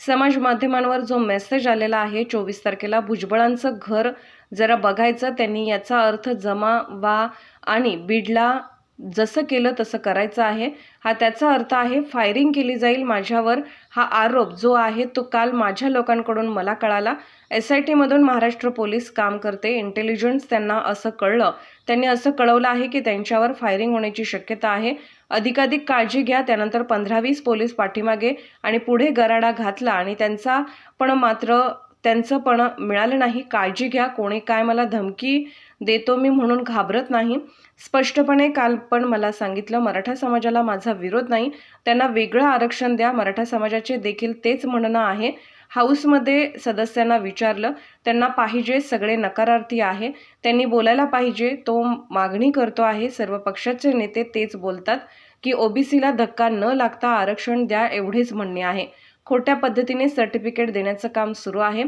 समाज माध्यमांवर जो मेसेज आलेला आहे 24 तारखेला भुजबळांचं घर जरा बघायचं, त्यांनी याचा अर्थ जमा वा आणि बीडला जसं केलं तसं करायचं आहे. हा त्याचा अर्थ आहे. फायरिंग केली जाईल माझ्यावर, हा आरोप जो आहे तो काल माझ्या लोकांकडून मला कळाला. SIT मधून महाराष्ट्र पोलीस काम करते. इंटेलिजन्स त्यांना असं कळलं, त्यांनी असं कळवलं आहे की त्यांच्यावर फायरिंग होण्याची शक्यता आहे. अधिकाधिक काळजी घ्या. त्यानंतर 15-20 पोलीस पाठीमागे आणि पुढे गराडा घातला आणि त्यांचं पण मिळालं नाही. काळजी घ्या. कोणी काय मला धमकी देतो मी म्हणून घाबरत नाही. स्पष्टपणे काल पण मला सांगितलं, मराठा समाजाला माझा विरोध नाही, त्यांना वेगळं आरक्षण द्या. मराठा समाजाचे देखील तेच म्हणणं आहे. हाऊसमध्ये सदस्यांना विचारलं, त्यांना पाहिजे, सगळे नकारार्थी आहे, त्यांनी बोलायला पाहिजे, तो मागणी करतो आहे. सर्व पक्षाचे नेते तेच बोलतात की OBCला धक्का न लागता आरक्षण द्या, एवढेच म्हणणे आहे. खोट्या पद्धतीने सर्टिफिकेट देण्याचं काम सुरू आहे.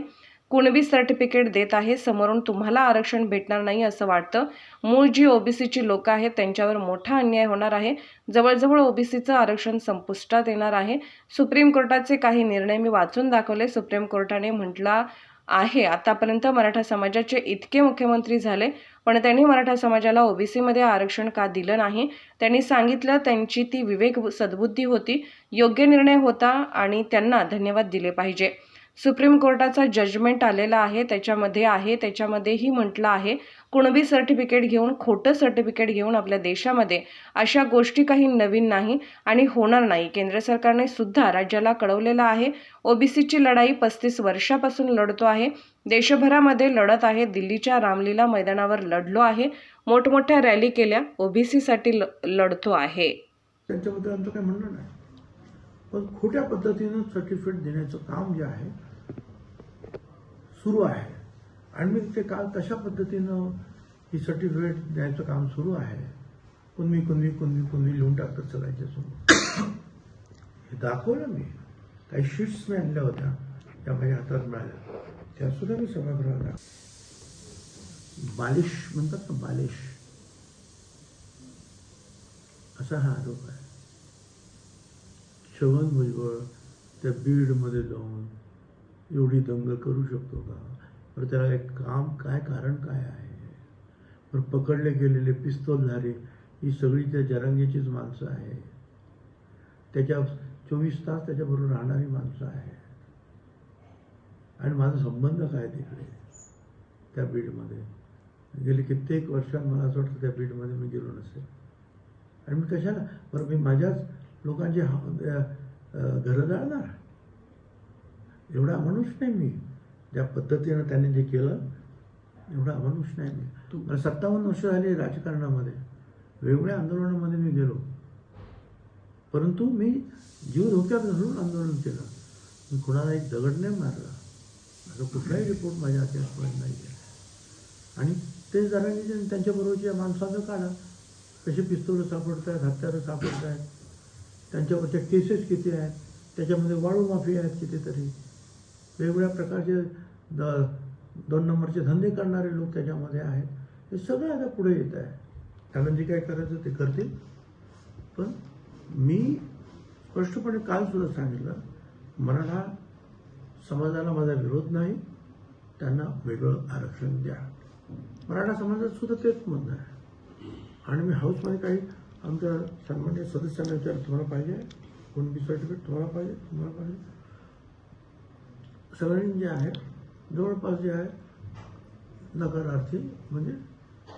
कुणबी सर्टिफिकेट देत आहे. समोरून तुम्हाला आरक्षण भेटणार नाही असं वाटतं. मूळ जी OBCची लोक आहेत त्यांच्यावर मोठा अन्याय होणार आहे. जवळजवळ OBCचं आरक्षण संपुष्टात येणार आहे. सुप्रीम कोर्टाचे काही निर्णय मी वाचून दाखवले. सुप्रीम कोर्टाने म्हटलं आहे, आतापर्यंत मराठा समाजाचे इतके मुख्यमंत्री झाले पण त्यांनी मराठा समाजाला OBCमध्ये आरक्षण का दिलं नाही. त्यांनी सांगितलं त्यांची ती विवेक सद्बुद्धी होती, योग्य निर्णय होता आणि त्यांना धन्यवाद दिले पाहिजे. सुप्रीम कोर्टाचा जजमेंट आलेला आहे, त्याच्यामध्येही म्हटलं आहे, कुणबी सर्टिफिकेट घेऊन, खोटं सर्टिफिकेट घेऊन आपल्या देशामध्ये अशा गोष्टी काही नवीन नाही आणि होणार नाही. केंद्र सरकारने सुद्धा राज्याला कळवलेलं आहे. OBCची लढाई 35 वर्षापासून लढतो आहे. देशभरामध्ये लढत आहे. दिल्लीच्या रामलीला मैदानावर लढलो आहे. मोठमोठ्या रॅली केल्या. OBCसाठी लढतो आहे. त्यांच्याबद्दल आमचं काही म्हणणं नाही, पण खोट्या पद्धतीनं सर्टिफिकेट देण्याचं काम जे आहे सुरू आहे आणि मी ते काल तशा पद्धतीनं ही सर्टिफिकेट द्यायचं काम सुरू आहे. कुणबी लिहून टाकत सगळ्यांच्या समोर हे दाखवलं. मी काही शीट्स मी आणल्या होत्या, त्या माझ्या हातात मिळाल्या, त्या सुद्धा मी सभागृहाला बालिश म्हणतात ना, बालिश असा हा आरोप आहे. छगन भुजबळ त्या बीडमध्ये जाऊन एवढी दंगल करू शकतो का? बरं त्याला एक कारण काय आहे? बरं पकडले गेलेले पिस्तूलधारी ही सगळी त्या जरांगेचीच माणसं आहे. त्याच्या 24 तास त्याच्याबरोबर राहणारी माणसं आहे. आणि माझा संबंध काय तिकडे त्या बीडमध्ये? गेली कित्येक वर्षात मला असं वाटतं त्या बीडमध्ये मी गेलो नसेल. आणि मी कशाला बरं मी माझ्याच लोकांची घरं जाळणार? एवढा अमानुष नाही मी. ज्या पद्धतीनं त्यांनी जे केलं एवढा अमानुष नाही मी. मला 57 वर्ष झाली राजकारणामध्ये, वेगवेगळ्या आंदोलनामध्ये मी गेलो, परंतु मी जीव धोक्यात घालून आंदोलन केलं. मी कुणाला एक दगड नाही मारला. माझा कुठलाही रिपोर्ट माझ्या हातात नाही आहे. आणि ते जरा त्यांच्याबरोबरच्या माणसाचं काढा, कसे पिस्तूलं सापडत आहेत, हत्यारं सापडत आहेत, त्यांच्यावरच्या केसेस किती आहेत, त्याच्यामध्ये वाळू माफी आहेत कितीतरी, वेगवेगळ्या प्रकारचे 2 नंबरचे धंदे करणारे लोक त्याच्यामध्ये आहेत. हे सगळं आता पुढे येत आहे. त्यांना जे काय करायचं ते करतील. पण मी स्पष्टपणे काल सुद्धा सांगितलं, मराठा समाजाला माझा विरोध नाही, त्यांना वेगळं आरक्षण द्या. मराठा समाजात सुद्धा तेच म्हणणं आहे. आणि मी हाऊसमध्ये काही आमच्या सन्मान्य सदस्यांना विचारलं, तुम्हाला पाहिजे कुणबी सर्टिफिकेट? तुम्हाला पाहिजे? सगळ्यांनी जे आहे जवळपास जे आहे नकारार्थी म्हणजे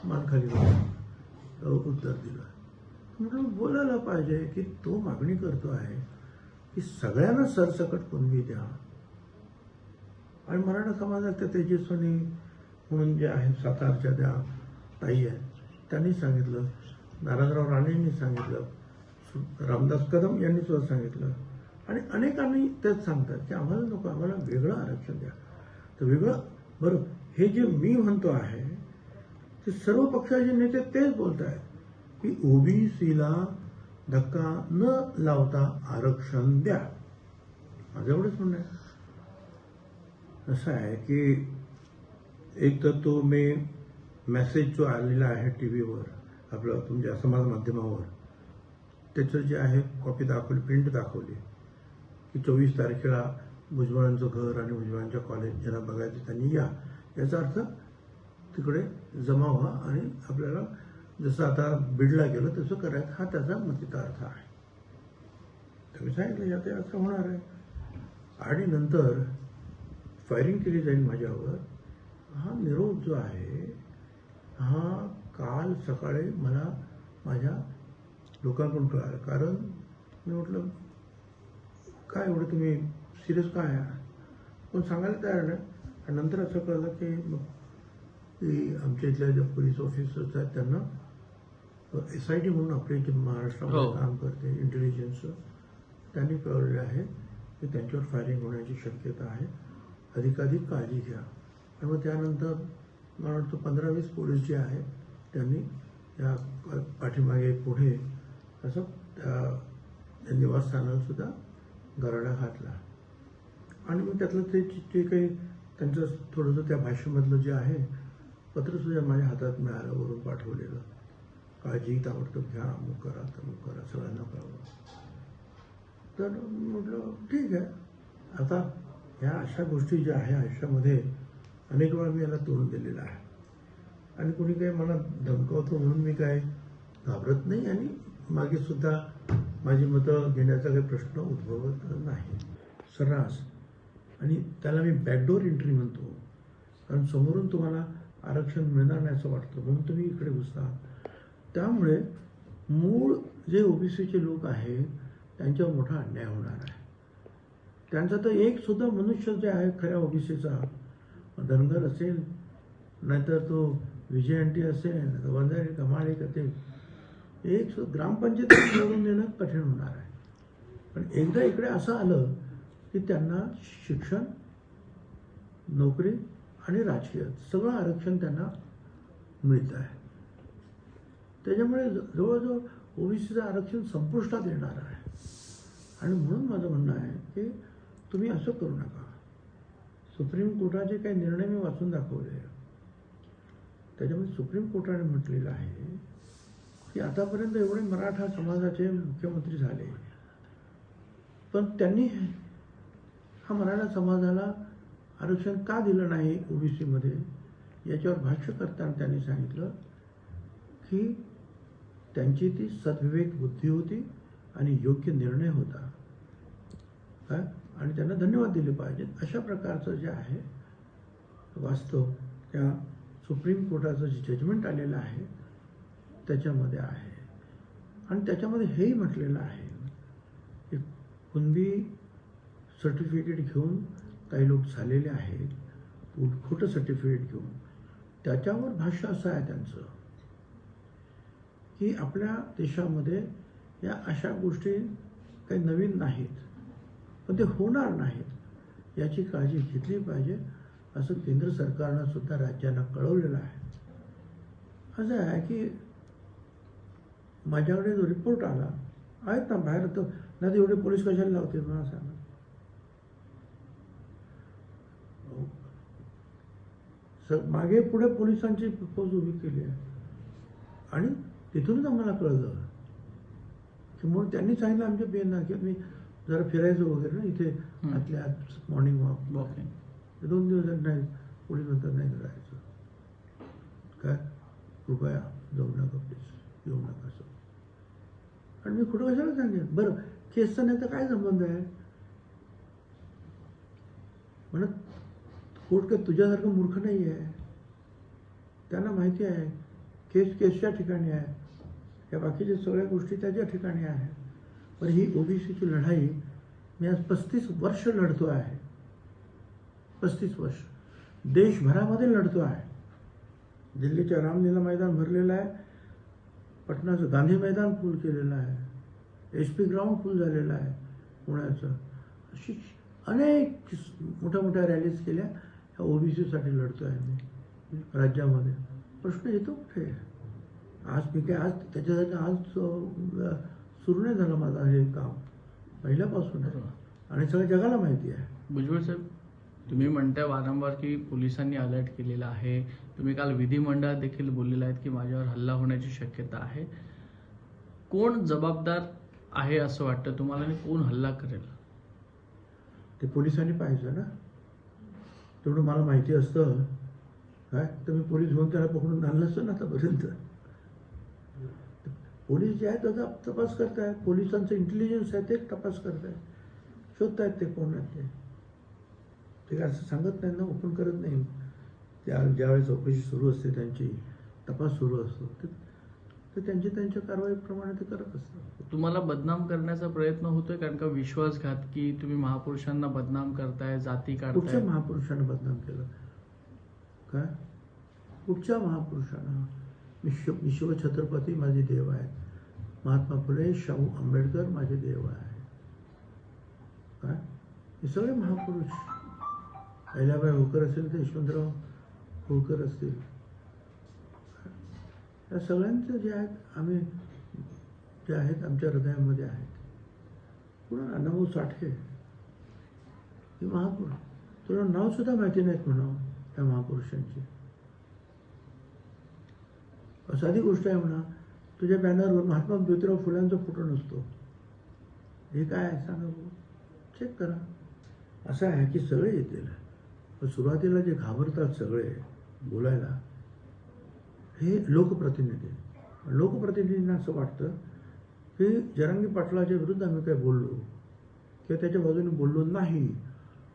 मानखाली उत्तर दिलं. म्हटलं बोलायला पाहिजे की तो मागणी करतो आहे की सगळ्यांना सरसकट कुणबी द्या. आणि मराठा समाजात त्या तेजस्विनी म्हणून जे आहे सातारच्या त्या ताई आहेत, त्यांनी सांगितलं, नारायणराव राणेंनी सांगितलं, रामदास कदम यांनी सुद्धा सांगितलं, आणि अनेकांनी तेच सांगतात की आम्हाला नको, आम्हाला वेगळं आरक्षण द्या. तर वेगळं बरं, हे जे मी म्हणतो आहे ते सर्व पक्षाचे नेते तेच बोलत आहेत की OBCला धक्का न लावता आरक्षण द्या. माझं एवढंच म्हणणं आहे. असं आहे की एक तर तो मी मेसेज जो आलेला आहे TV वर, आपलं तुमच्या समाज माध्यमावर, त्याचं जे आहे कॉपी दाखवली, प्रिंट दाखवली की 24 तारखेला भुजबळांचं घर आणि भुजबळांच्या कॉलेज ज्यांना बघायचं त्यांनी या, याचा अर्थ तिकडे जमा व्हा आणि आपल्याला जसं आता बीडला गेलो तसं करायचं, हा त्याचा मतिता अर्थ आहे. तुम्ही सांगितलं यात असं होणार आहे. आणि नंतर फायरिंग केली जाईल माझ्यावर. हा निरोप जो आहे हा काल सकाळी मला माझ्या लोकांकडून कळालं. कारण मी म्हटलं काय एवढं तुम्ही सिरियस काय आहे, पण सांगायला तयार नाही. आणि नंतर असं कळलं की आमच्या इथल्या ज्या पोलीस ऑफिसर्स आहेत त्यांना SIT म्हणून आपल्या इथे महाराष्ट्रामध्ये काम करते इंटेलिजन्सचं, त्यांनी कळवलेलं आहे की त्यांच्यावर फायरिंग होण्याची शक्यता आहे, अधिकाधिक काळजी घ्या. आणि मग त्यानंतर मला वाटतं 15-20 पोलीस जे आहे त्यांनी या पाठीमागे पुढे असं त्या निवासस्थानाला सुद्धा गराडा घातला. आणि मग त्यातलं ते काही त्यांचं थोडंसं त्या भाषेमधलं जे आहे पत्रसुद्धा माझ्या हातात मिळालं, वरून पाठवलेलं, काळजी ताबडतोब घ्या, अमुक करा तमुक करा, सगळ्यांना कळवा. तर म्हटलं ठीक आहे. आता ह्या अशा गोष्टी ज्या आहे आयुष्यामध्ये अनेक वेळा मी याला तोंड दिलेलं आहे. आणि कोणी काही मला धमकावतो म्हणून मी काय घाबरत नाही आणि मागे सुद्धा माझी मतं घेण्याचा काही प्रश्न उद्भवत नाही सर्रास. आणि त्याला मी बॅकडोर एंट्री म्हणतो, कारण समोरून तुम्हाला आरक्षण मिळणार नाही असं वाटतं म्हणून तुम्ही इकडे घुसता. त्यामुळे मूळ जे OBCचे लोक आहेत त्यांच्यावर मोठा अन्याय होणार आहे. त्यांचा तर एक सुद्धा मनुष्य जे आहे खऱ्या OBCचा, धनगर असेल, नाहीतर तो विजय आंटी असेल, वंजारी कमाळे असेल, एक ग्रामपंचायत निवडून देणं कठीण होणार आहे. पण एकदा इकडे असं आलं की त्यांना शिक्षण, नोकरी आणि राजकीय सगळं आरक्षण त्यांना मिळतं आहे. त्याच्यामुळे जवळजवळ OBCचं आरक्षण संपुष्टात येणार आहे. आणि म्हणून माझं म्हणणं आहे की तुम्ही असं करू नका. सुप्रीम कोर्टाचे काही निर्णय मी वाचून दाखवले. त्याच्यामध्ये सुप्रीम कोर्टाने म्हटलेलं आहे की आतापर्यंत एवढे मराठा समाजाचे मुख्यमंत्री झाले, पण त्यांनी हा मराठा समाजाला आरक्षण का दिलं नाही OBCमध्ये याच्यावर भाष्य करताना त्यांनी सांगितलं की त्यांची ती सद्विवेक बुद्धी होती आणि योग्य निर्णय होता काय, आणि त्यांना धन्यवाद दिले पाहिजेत. अशा प्रकारचं जे आहे वास्तव त्या सुप्रीम कोर्टाचं जे जजमेंट आलेलं आहे त्याच्यामध्ये आहे. आणि त्याच्यामध्ये हेही म्हटलेलं आहे की कुणबी सर्टिफिकेट घेऊन काही लोक झालेले आहेत, खोटं सर्टिफिकेट घेऊन. त्याच्यावर भाष्य असं आहे त्यांचं की आपल्या देशामध्ये या अशा गोष्टी काही नवीन नाहीत, पण ते होणार नाहीत याची काळजी घेतली पाहिजे असं केंद्र सरकारनं सुद्धा राज्यांना कळवलेलं आहे. असं आहे की माझ्याकडे जो रिपोर्ट आला आहेत ना बाहेर, तर नाही तर एवढे पोलीस कशाला लावते मला सांगा. मागे पुढे पोलिसांची फौज उभी केली आहे. आणि तिथूनच आम्हाला कळलं की म्हणून त्यांनी सांगितलं आमच्या बियांना की मी जरा फिरायचं वगैरे ना इथे आतल्या आत मॉर्निंग वॉक 2 दिवस नाही, पोलीस नंतर नाही करायचं काय, कृपया जाऊ नका प्लीज, येऊ नका असं. आणि मी कुठं कशाला सांगेन. बरं केसचा नाही तर काय संबंध आहे म्हणत. कोर्ट काय तुझ्यासारखं मूर्ख नाही आहे, त्यांना माहिती आहे केसच्या ठिकाणी आहे, या बाकीच्या सगळ्या गोष्टी त्याच्या ठिकाणी आहे. पण ही OBCची लढाई मी आज 35 वर्ष लढतो आहे. 35 वर्ष देशभरामध्ये लढतो आहे. दिल्लीच्या रामलीला मैदान भरलेलं आहे, पटनाचं गांधी मैदान फुल केलेलं आहे, SP ग्राउंड फुल झालेलं आहे पुण्याचं. अशी अनेक मोठ्या मोठ्या रॅलीज केल्या. ह्या OBCसाठी लढतो आहे मी राज्यामध्ये. प्रश्न येतो कुठे आज मी काय आज त्याच्यासाठी आज सुरू नाही झालं माझं हे काम, पहिल्यापासून आहे आणि सगळ्या जगाला माहिती आहे. भुजबळ साहेब, तुम्ही म्हणताय वारंवार की पोलिसांनी अलर्ट केलेला आहे. तुम्ही काल विधिमंडळात देखील बोललेला आहेत की माझ्यावर हल्ला होण्याची शक्यता आहे. कोण जबाबदार आहे असं वाटतं तुम्हाला आणि कोण हल्ला करेल? ते पोलिसांनी पाहायचं ना. तेवढं मला माहिती असतं काय तर मी पोलीस घेऊन त्याला पकडून आणलं असतं ना आतापर्यंत. पोलीस जे आहेत त्याचा तपास करतायत, पोलिसांचं इंटेलिजन्स आहे ते तपास करतायत, शोधतायत ते कोण आहेत ते काय असं सांगत नाही ना, ओपन करत नाही. ज्यावेळेस चौकशी सुरू असते, त्यांची तपास सुरू असतो, तर त्यांच्या कारवाईप्रमाणे ते करत असतात. तुम्हाला बदनाम करण्याचा प्रयत्न होतोय, कारण का विश्वासघात की तुम्ही महापुरुषांना बदनाम करताय, जाती कुठच्या काढताय? महापुरुषानं बदनाम केलं काय? कुठच्या महापुरुषानं? विश्वछत्रपती माझे देव आहेत, महात्मा फुले, शाहू आंबेडकर माझे देव आहे काय? हे सगळे महापुरुष. अहिल्याबाई होळकर असेल तर यशवंतराव होळकर असतील, या सगळ्यांचं जे आहेत आम्ही जे आहेत आमच्या हृदयामध्ये आहेत. पुन्हा अण्णाभाऊ साठे हे महापुरुष, तुला नाव सुद्धा माहिती नाहीत म्हणावं त्या महापुरुषांची. साधी गोष्ट आहे म्हणा, तुझ्या बॅनरवर महात्मा ज्योतिराव फुल्यांचा फोटो नसतो. हे काय आहे सांगा बघू, चेक करा. असं आहे की सगळे येतील, पण सुरुवातीला जे घाबरतात सगळे बोलायला हे लोकप्रतिनिधी. लोकप्रतिनिधींना असं वाटतं की जरांगे पाटलाच्या विरुद्ध आम्ही काय बोललो किंवा त्याच्या बाजूने बोललो नाही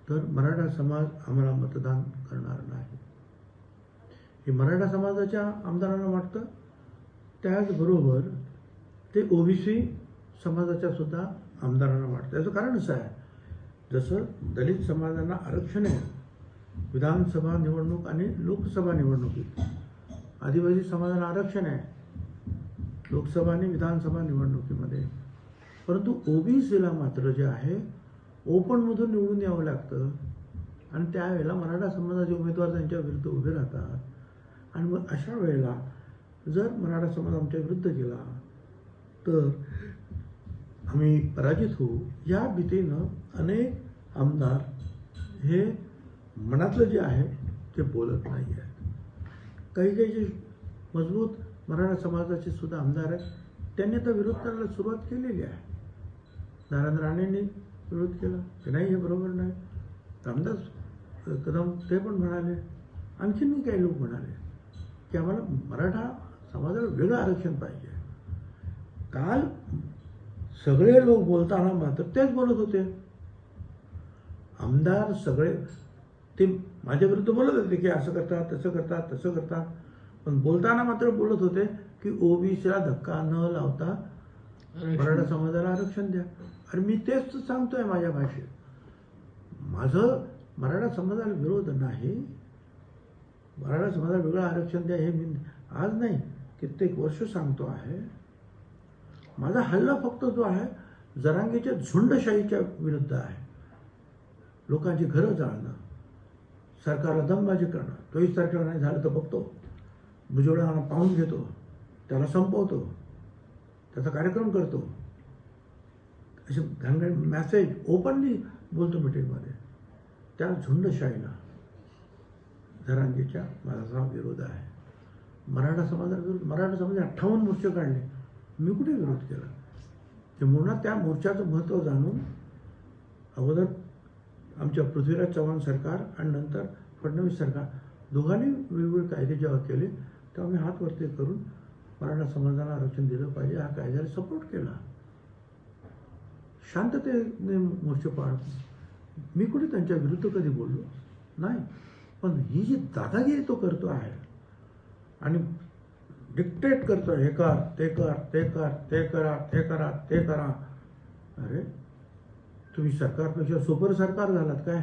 तर मराठा समाज आम्हाला मतदान करणार नाही, हे मराठा समाजाच्या आमदारांना वाटतं. त्याचबरोबर ते ओबीसी समाजाच्या सुद्धा आमदारांना वाटतं. याचं कारण असं आहे, जसं दलित समाजाला आरक्षण आहे विधानसभा निवडणूक आणि लोकसभा निवडणुकीत, आदिवासी समाजाला आरक्षण आहे लोकसभा आणि विधानसभा निवडणुकीमध्ये, परंतु ओबीसीला मात्र जे आहे ओपनमधून निवडून यावं लागतं. आणि त्यावेळेला मराठा समाजाचे उमेदवार त्यांच्या विरुद्ध उभे राहतात. आणि मग अशा वेळेला जर मराठा समाज आमच्या विरुद्ध गेला तर आम्ही पराजित होऊ, या भीतीनं अनेक आमदार हे मनातलं जे आहे ते बोलत नाही आहेत. काही जे मजबूत मराठा समाजाचे सुद्धा आमदार आहेत त्यांनी आता विरोध करायला सुरुवात केलेली आहे. नारायण राणेंनी विरोध केला की नाही हे बरोबर नाही, रामदास कदम ते पण म्हणाले, आणखीन काही लोक म्हणाले की आम्हाला मराठा समाजाला वेगळं आरक्षण पाहिजे. काल सगळे लोक बोलताना मात्र तेच बोलत होते. आमदार सगळे ते माझ्या विरुद्ध बोलत होते की असं करतात तसं करतात तसं करतात, पण बोलताना मात्र बोलत होते की ओबीसीला धक्का न लावता मराठा समाजाला आरक्षण द्या. अरे मी तेच सांगतोय माझ्या भाषेत, माझं मराठा समाजाला विरोध नाही, मराठा समाजाला वेगळं आरक्षण द्या हे मी आज नाही कित्येक वर्ष सांगतो आहे. माझा हल्ला फक्त जो आहे जरांगेच्या झुंडशाहीच्या विरुद्ध आहे. लोकांची घरं जाळणं, सरकारला दमबाजी करणं, 24 तारखेला नाही झालं तर बघतो भुजबळांना पाहून घेतो, त्याला संपवतो, त्याचा कार्यक्रम करतो, असे घाणघाण मॅसेज ओपनली बोलतो मीटिंगमध्ये. त्या झुंडशाहीला जरांगेच्या माझा विरोध आहे. मराठा समाजाला विरोध, मराठा समाजाने 58 मोर्चे काढले, मी कुठे विरोध केला? किंबहुना त्या मोर्चाचं महत्त्व जाणून अगोदर आमच्या पृथ्वीराज चव्हाण सरकार आणि नंतर फडणवीस सरकार दोघांनी वेगवेगळे कायदे जेव्हा केले तेव्हा मी हात वरती करून मराठा समाजाला आरक्षण दिलं पाहिजे हा कायद्याला सपोर्ट केला. शांततेने मोर्चे पाळत, मी कुठे त्यांच्या विरुद्ध कधी बोललो नाही. पण ही जी दादागिरी तो करतो आहे आणि डिक्टेट करतो, हे कर ते कर ते कर ते करा ते करा ते करा. अरे तुम्ही सरकारपेक्षा सुपर सरकार झालात काय?